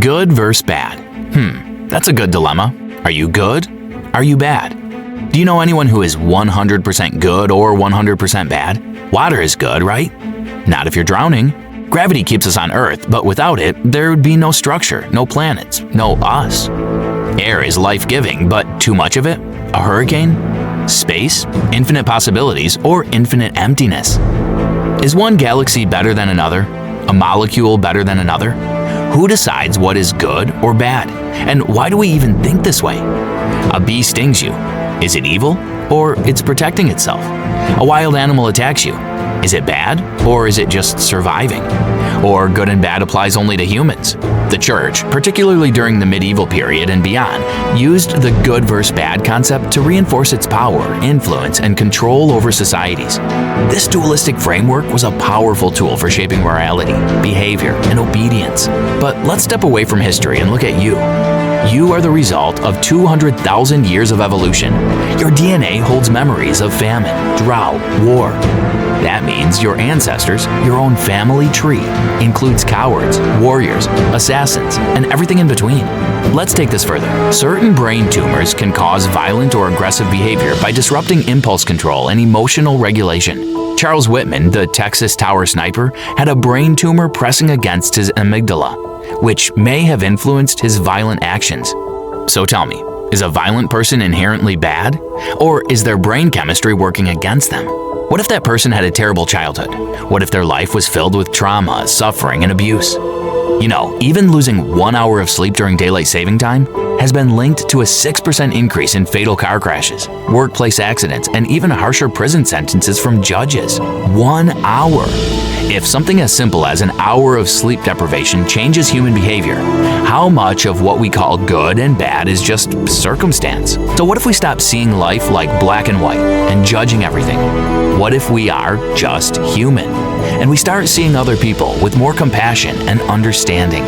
Good versus bad. That's a good dilemma. Are you good? Are you bad? Do you know anyone who is 100% good or 100% bad? Water is good, right? Not if you're drowning. Gravity keeps us on Earth, but without it, there would be no structure, no planets, no us. Air is life-giving, but too much of it? A hurricane? Space? Infinite possibilities, or infinite emptiness? Is one galaxy better than another? A molecule better than another? Who decides what is good or bad? And why do we even think this way? A bee stings you. Is it evil? Or it's protecting itself? A wild animal attacks you. Is it bad? Or is it just surviving? Or good and bad applies only to humans? The church, particularly during the medieval period and beyond, used the good versus bad concept to reinforce its power, influence, and control over societies. This dualistic framework was a powerful tool for shaping morality, behavior, and obedience. But let's step away from history and look at you. You are the result of 200,000 years of evolution. Your DNA holds memories of famine, drought, war. That means your ancestors, your own family tree, includes cowards, warriors, assassins, and everything in between. Let's take this further. Certain brain tumors can cause violent or aggressive behavior by disrupting impulse control and emotional regulation. Charles Whitman, the Texas Tower sniper, had a brain tumor pressing against his amygdala, which may have influenced his violent actions. So tell me, is a violent person inherently bad? Or is their brain chemistry working against them? What if that person had a terrible childhood? What if their life was filled with trauma, suffering, and abuse? You know, even losing 1 hour of sleep during daylight saving time has been linked to a 6% increase in fatal car crashes, workplace accidents, and even harsher prison sentences from judges. 1 hour. If something as simple as an hour of sleep deprivation changes human behavior, how much of what we call good and bad is just circumstance? So what if we stop seeing life like black and white and judging everything? What if we are just human? And we start seeing other people with more compassion and understanding?